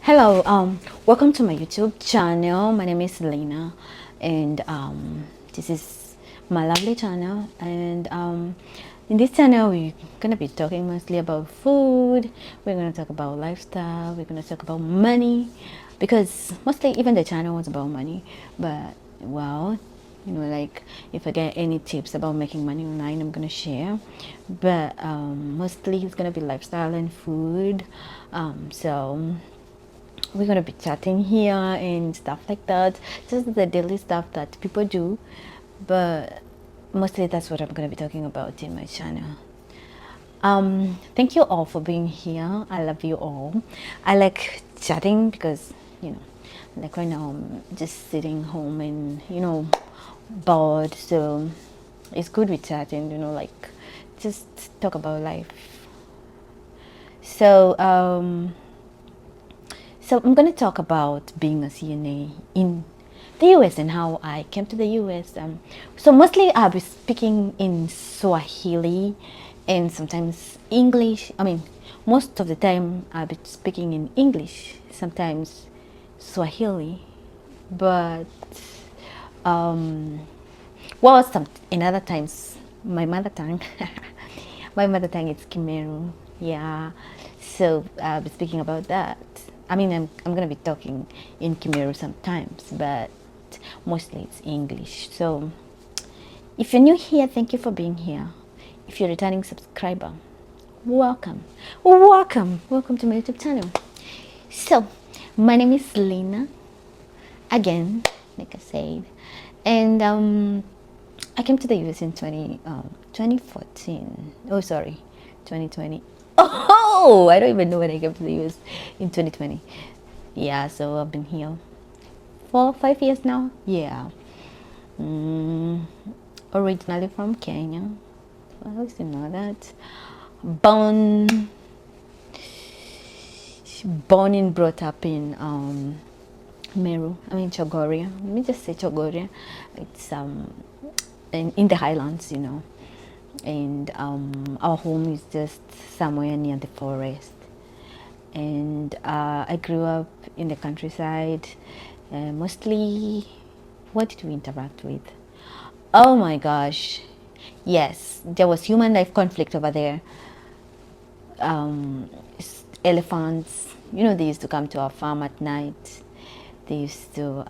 Hello, welcome to my YouTube channel. My name is Lena, and this is my lovely channel. And in this channel, we're gonna be talking mostly about food. We're gonna talk about lifestyle. We're gonna talk about money, because mostly even the channel was about money. But well, like if I get any tips about making money online, I'm gonna share. But mostly it's gonna be lifestyle and food. So we're gonna be chatting here and stuff like that, just the daily stuff that people do, but mostly that's what I'm gonna be talking about in my channel. Thank you all for being here. I love you all. I like chatting because like right now I'm just sitting home and bored, so it's good with chatting, like just talk about life. So I'm going to talk about being a CNA in the US and how I came to the US. So mostly I'll be speaking in Swahili and sometimes English. I mean, most of the time I'll be speaking in English, sometimes Swahili, but um, well, some in other times my mother tongue. My mother tongue is Kimeru. Yeah, so I'll be speaking about that. I mean, I'm gonna be talking in Kimeru sometimes, but mostly it's English. So if you're new here, thank you for being here. If you're a returning subscriber, welcome, welcome to my YouTube channel. So my name is Lena again, like I said, and I came to the US in 2014. Oh, sorry, 2020. Oh, I don't even know when I came to the US in 2020. Yeah, so I've been here for 5 years now. Yeah. Mm, Originally from Kenya. Well, at least you know that. Born, born and brought up in Meru. I mean Chogoria. Let me just say Chogoria. It's in the highlands, and our home is just somewhere near the forest. And I grew up in the countryside. Mostly, what did we interact with? Oh my gosh, yes, there was human life conflict over there. um, Elephants, they used to come to our farm at night. They used to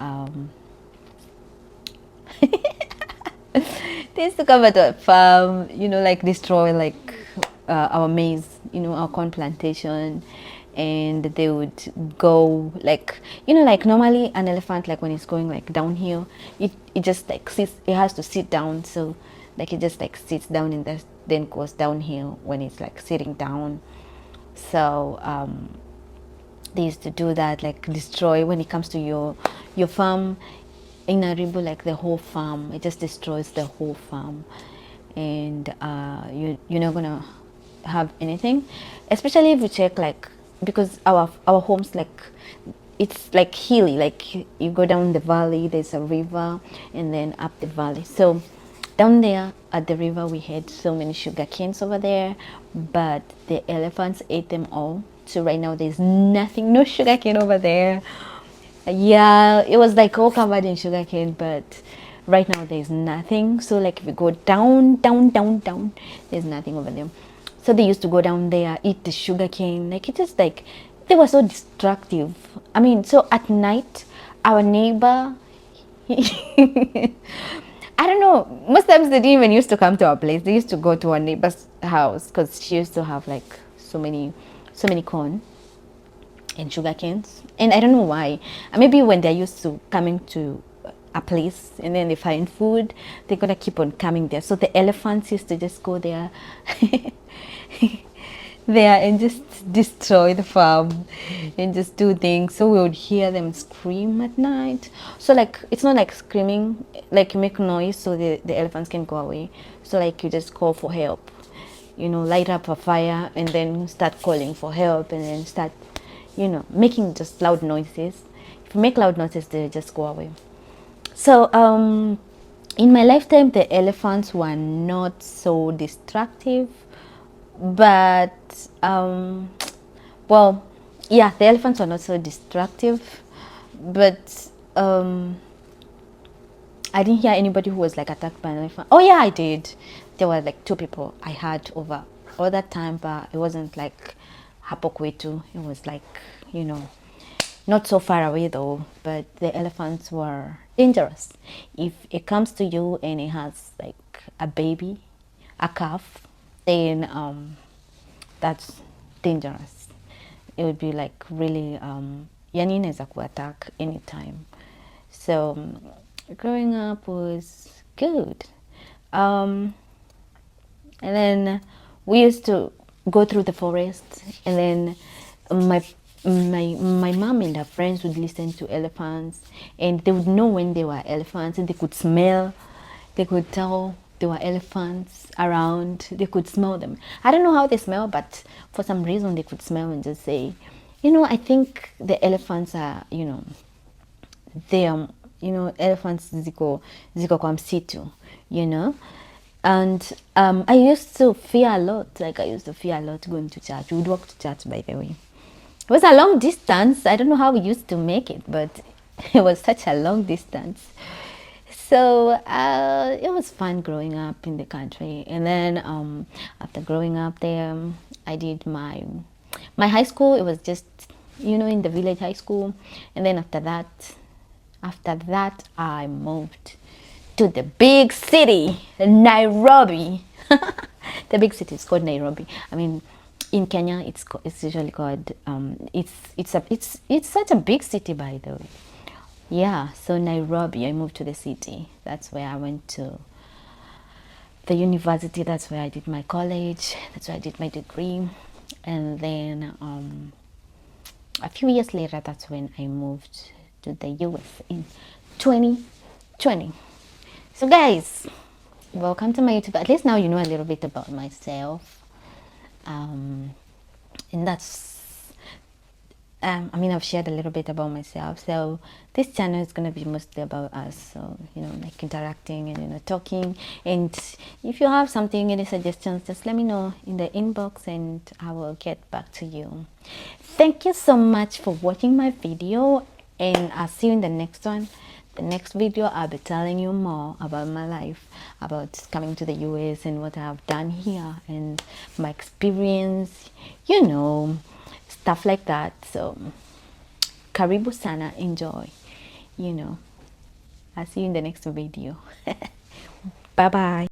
they used to come at our farm, like destroy like our maize, our corn plantation. And they would go like, like normally an elephant, like when it's going like downhill, it just like sits, it has to sit down. So like it just like sits down and then goes downhill when it's like sitting down. So they used to do that, like destroy when it comes to your farm in Aribu, like the whole farm. It just destroys the whole farm, and you're not gonna have anything, especially if you check like, because our homes, like it's like hilly, like you go down the valley, there's a river, and then up the valley. So down there at the river, we had so many sugar canes over there, but the elephants ate them all. So right now there's nothing, no sugar cane over there. Yeah, it was like all covered in sugar cane, but right now there's nothing. So like if you go down, down, down, down, there's nothing over there. So they used to go down there, eat the sugar cane. Like it just like, they were so destructive. I mean, so at night, our neighbor, I don't know. Most times they didn't even used to come to our place. They used to go to our neighbor's house because she used to have like so many corn and sugar canes. And I don't know why. Maybe when they're used to coming to a place and then they find food, they're gonna keep on coming there. So the elephants used to just go there, there and just destroy the farm and just do things. So we would hear them scream at night. So like it's not like screaming, like you make noise so the elephants can go away. So like you just call for help, light up a fire and then start calling for help and then start, making just loud noises. If you make loud noises, they just go away. So in my lifetime, the elephants were not so destructive, but well, Yeah, the elephants were not so destructive, but I didn't hear anybody who was like attacked by an elephant. Oh yeah, I did. There were like two people I had over all that time, but it wasn't like Hapokwetu. It was like, you know, not so far away though. But the elephants were dangerous. If it comes to you and it has like a baby, a calf, then that's dangerous. It would be like really yani inaweza kuattack anytime. So growing up was good. Um, and then we used to go through the forest, and then my mom and her friends would listen to elephants, and they would know when they were elephants, and they could smell, they could tell there were elephants around, they could smell them. I don't know how they smell, but for some reason they could smell and just say, you know, I think the elephants are, you know, they are, you know, elephants ziko kwa msitu, you know. And I used to fear a lot. Like I used to fear a lot going to church. We would walk to church, by the way. It was a long distance. I don't know how we used to make it, but it was such a long distance. So it was fun growing up in the country. And then after growing up there, I did my high school. It was just, you know, in the village high school. And then after that, I moved to the big city, Nairobi. The big city is called Nairobi. I mean, in Kenya, it's usually called it's such a big city, by the way. Yeah, so Nairobi, I moved to the city. That's where I went to the university. That's where I did my college. That's where I did my degree. And then a few years later, that's when I moved to the US in 2020. So guys, welcome to my YouTube. At least now you know a little bit about myself. And that's I mean, I've shared a little bit about myself. So this channel is going to be mostly about us. So, you know, like interacting and, you know, talking. And if you have something, any suggestions, just let me know in the inbox and I will get back to you. Thank you so much for watching my video. And I'll see you in the next one. The next video, I'll be telling you more about my life, about coming to the US and what I've done here and my experience, you know, stuff like that. So karibu sana, enjoy, you know. I'll see you in the next video. Bye bye.